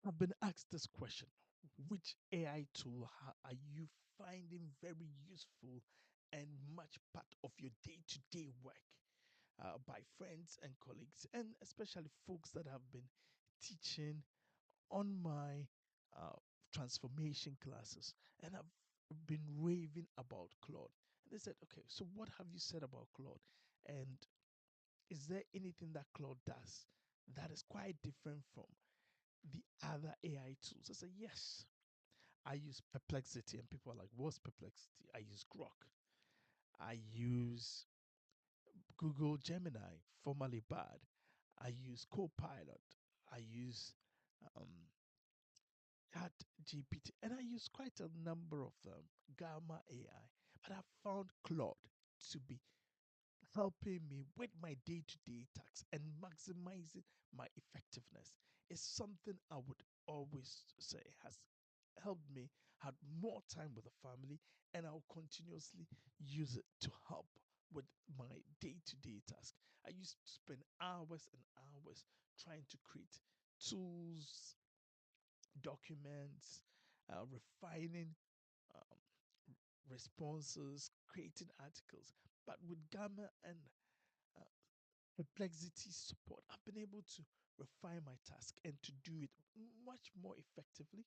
I've been asked this question: which AI tool are you finding very useful and much part of your day to day work? By friends and colleagues, and especially folks that have been teaching on my uh, transformation classes. And I've been raving about Claude. And they said, okay, so what have you said about Claude? And is there anything that Claude does that is quite different from the other AI tools? I said, yes. I use Perplexity, and people are like, what's Perplexity? I use Grok. I use Google Gemini, formerly Bard. I use Copilot. I use um, Chat GPT, and I use quite a number of them, Gamma AI. But I found Claude to be helping me with my day to day tasks and maximizing my effectiveness. Is something I would always say has helped me had more time with the family, and I'll continuously use it to help with my day to day task. I used to spend hours and hours trying to create tools, documents, refining um, responses, creating articles. But with Gamma and uh, Perplexity support, I've been able to refine my task and to do it much more effectively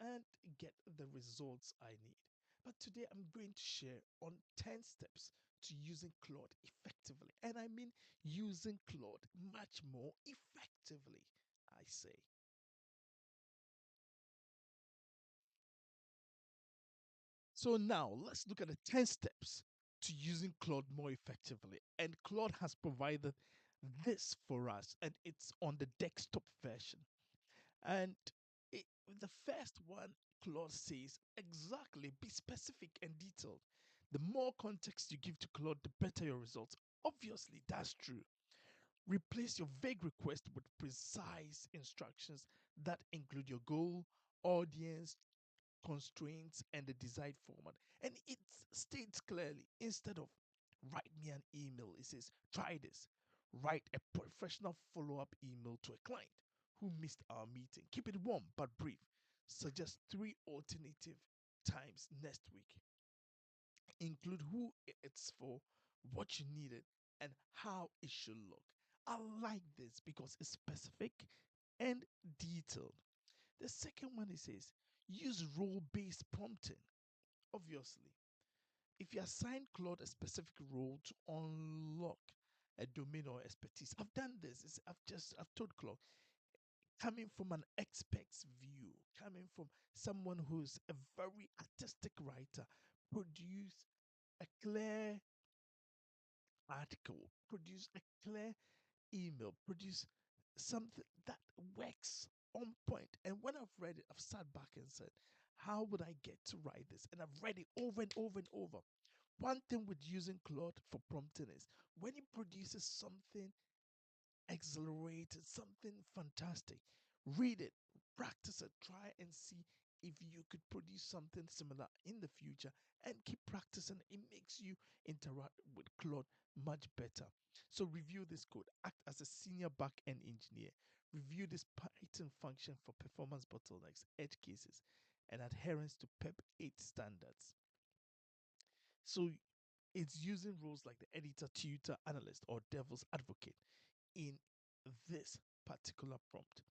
and get the results I need. But today I'm going to share on 10 steps to using Claude effectively. And I mean using Claude much more effectively, I say. So now let's look at the 10 steps to using Claude more effectively. And Claude has provided this for us, and it's on the desktop version. And the first one, Claude says, exactly, be specific and detailed. The more context you give to Claude, the better your results. Obviously, that's true. Replace your vague request with precise instructions that include your goal, audience, constraints, and the desired format. And it states clearly, instead of write me an email, it says try this. Write a professional follow up email to a client who missed our meeting. Keep it warm but brief. Suggest three alternative times next week. Include who it's for, what you needed, and how it should look. I like this because it's specific and detailed. The second one, it says use role based prompting. Obviously, if you assign Claude a specific role to unlock a domain or expertise, I've done this. I've told Claude, coming from an expert's view, coming from someone who's a very artistic writer, produce a clear article, produce a clear email, produce something that works on point. And when I've read it, I've sat back and said, how would I get to write this? And I've read it over and over and over. One thing with using Claude for prompting is when it produces something exhilarated, something fantastic. Read it, practice it, try and see if you could produce something similar in the future and keep practicing. It makes you interact with Claude much better. So, review this code, act as a senior back-end engineer, review this Python function for performance bottlenecks, edge cases, and adherence to PEP 8 standards. So, it's using roles like the editor, tutor, analyst, or devil's advocate in this particular prompt.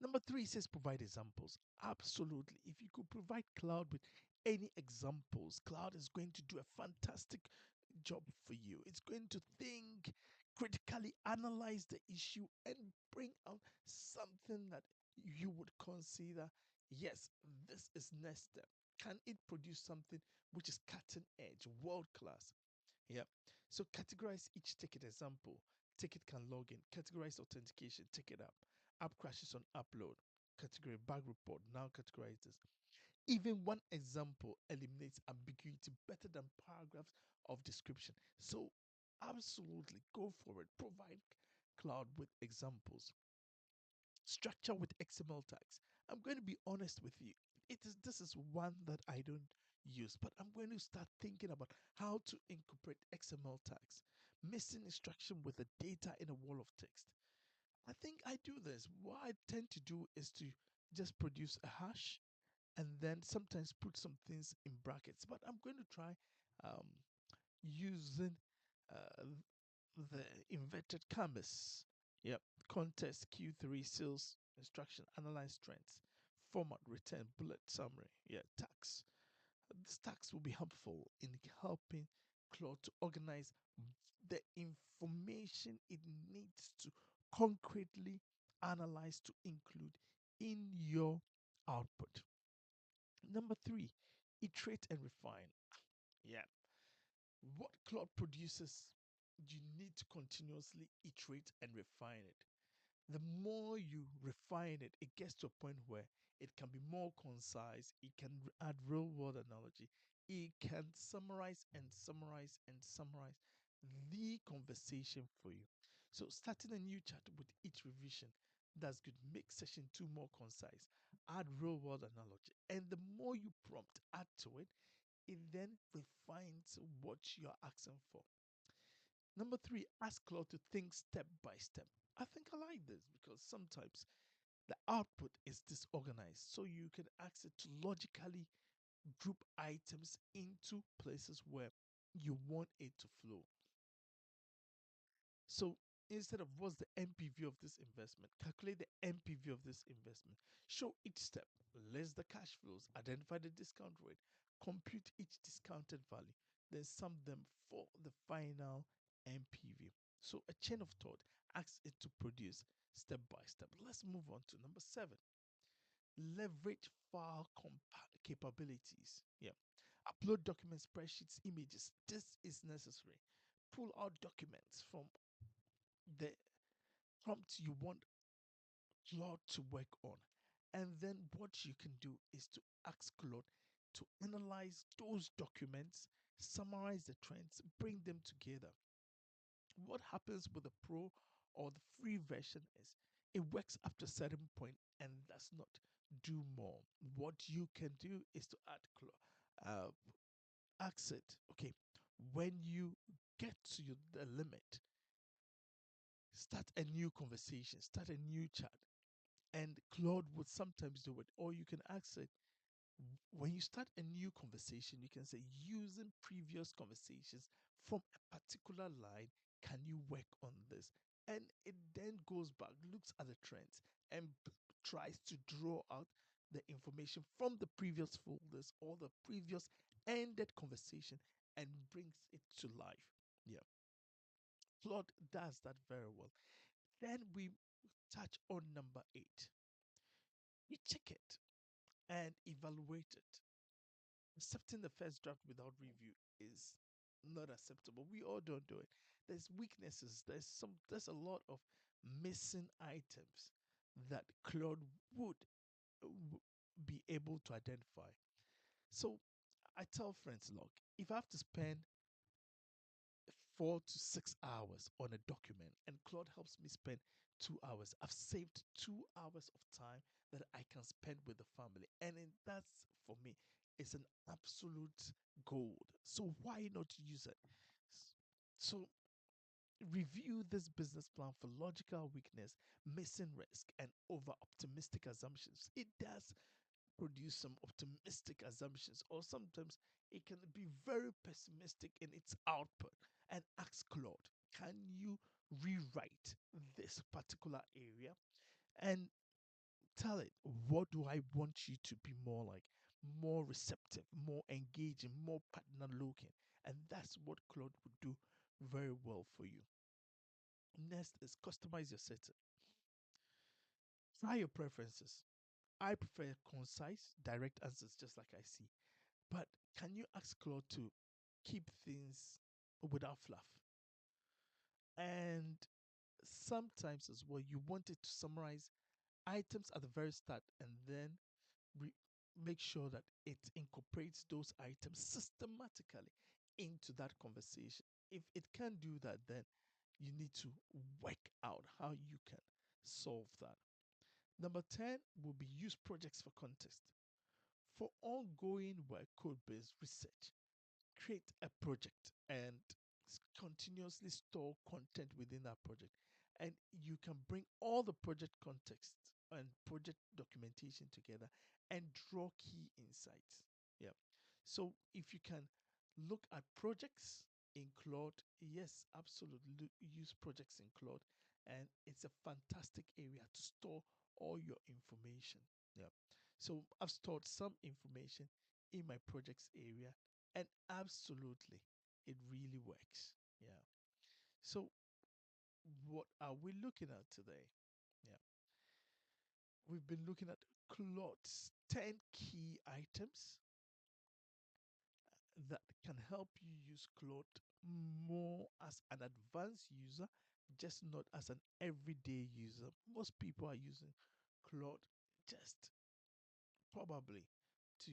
Number three says provide examples. Absolutely. If you could provide Cloud with any examples, Cloud is going to do a fantastic job for you. It's going to think, critically analyze the issue, and bring out something that you would consider, yes, this is next step. Can it produce something which is cutting edge, world class? Yeah. So categorize each ticket example. Ticket can log in. Categorize authentication. Ticket app crashes on upload. Category bug report. Now categorize this. Even one example eliminates ambiguity better than paragraphs of description. So absolutely go for it. Provide Cloud with examples. Structure with XML tags. I'm going to be honest with you. This is one that I don't use, but I'm going to start thinking about how to incorporate XML tags. Missing instruction with the data in a wall of text. I think I do this. What I tend to do is to just produce a hash and then sometimes put some things in brackets. But I'm going to try um, using uh, the inverted commas. Yep. Context Q3 sales instruction, analyze trends, format, return, bullet summary. Yeah, tags. This tags will be helpful in helping Claude to organize the information it needs to concretely analyze to include in your output. Number three, iterate and refine. Yeah. What Claude produces, you need to continuously iterate and refine it. The more you refine it, it gets to a point where it can be more concise, it can add real world analogy, it can summarize and summarize and summarize the conversation for you. So, starting a new chat with each revision, that's good. Make session two more concise, add real world analogy, and the more you prompt add to it, it then refines what you're asking for. Number three, ask Claude to think step by step. I think I like this because sometimes the output is disorganized. So you can ask it to logically group items into places where you want it to flow. So instead of what's the NPV of this investment, calculate the NPV of this investment. Show each step, list the cash flows, identify the discount rate, compute each discounted value, then sum them for the final NPV. So a chain of thought asks it to produce step by step. Let's move on to number seven. Leverage file capabilities. Yeah. Upload documents, spreadsheets, images. This is necessary. Pull out documents from the prompt you want Claude to work on. And then what you can do is to ask Claude to analyze those documents, summarize the trends, bring them together. What happens with the pro or the free version is it works up to a certain point and does not do more. What you can do is to ask it, okay, when you get to the limit, start a new conversation, start a new chat. And Claude would sometimes do it. Or you can ask it, when you start a new conversation, you can say, using previous conversations from a particular line, can you work on this? And it then goes back, looks at the trends, and tries to draw out the information from the previous folders or the previous ended conversation and brings it to life. Yeah. Claude does that very well. Then we touch on number eight. You check it and evaluate it. Accepting the first draft without review is not acceptable. We all don't do it. There's weaknesses. There's a lot of missing items that Claude would be able to identify. So I tell friends, look, if I have to spend 4 to 6 hours on a document and Claude helps me spend 2 hours, I've saved 2 hours of time that I can spend with the family. And that's for me, it's an absolute gold. So why not use it? So review this business plan for logical weakness, missing risk, and over optimistic assumptions. It does produce some optimistic assumptions, or sometimes it can be very pessimistic in its output. And ask Claude, can you rewrite this particular area? And tell it, what do I want you to be more like? More receptive, more engaging, more partner looking. And that's what Claude would do very well for you. Next is customize your setting. Try your preferences. I prefer concise, direct answers, just like I see. But can you ask Claude to keep things without fluff? And sometimes as well, you want it to summarize items at the very start and then re- make sure that it incorporates those items systematically into that conversation. If it can't do that, then you need to work out how you can solve that. Number 10 will be use projects for context. For ongoing work code based research, create a project and continuously store content within that project. and you can bring all the project context and project documentation together and draw key insights. Yeah. So if you can look at projects in Claude, yes, absolutely use projects in Claude, and it's a fantastic area to store all your information. Yeah. So I've stored some information in my projects area, and absolutely it really works. Yeah. So what are we looking at today? Yeah. We've been looking at Claude's 10 key items that can help you use Claude more as an advanced user, just not as an everyday user. Most people are using Claude just probably to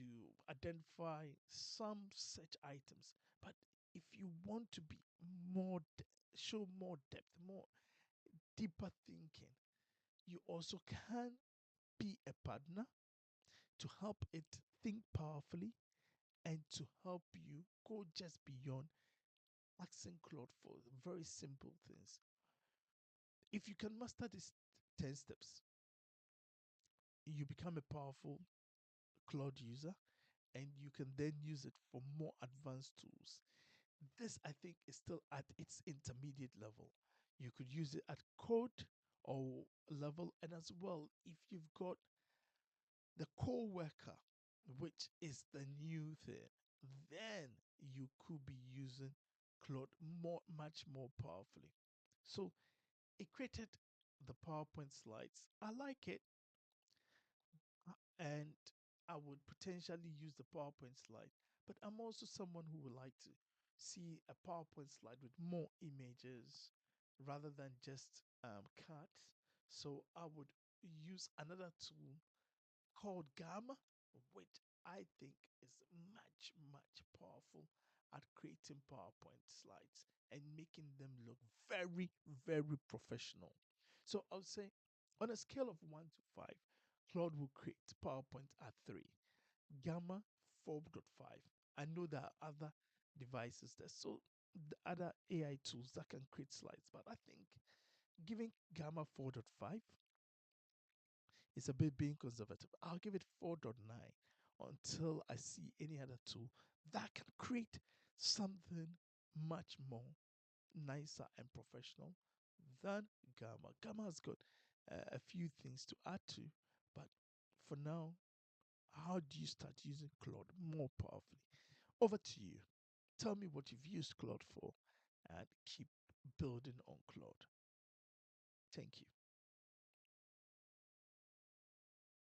identify some such items. But if you want to be more, show more depth, more deeper thinking, you also can be a partner to help it think powerfully and to help you go just beyond asking Claude for very simple things. If you can master these 10 steps, you become a powerful Claude user and you can then use it for more advanced tools. This, I think, is still at its intermediate level. You could use it at code or level, and as well, if you've got the co-worker, which is the new thing, then you could be using Claude much more powerfully. So it created the PowerPoint slides. I like it, and I would potentially use the PowerPoint slide, but I'm also someone who would like to see a PowerPoint slide with more images rather than just cards. So I would use another tool called Gamma, which I think is much powerful at creating PowerPoint slides and making them look very professional. So I would say on a scale of 1 to 5, Claude will create PowerPoint at 3, Gamma 4.5. I know there are other devices there, so the other AI tools that can create slides, but I think giving Gamma 4.5 it's a bit being conservative. I'll give it 4.9 until I see any other tool that can create something much more nicer and professional than Gamma. Gamma has got a few things to add to, but for now, how do you start using Claude more powerfully? Over to you. Tell me what you've used Claude for and keep building on Claude. Thank you.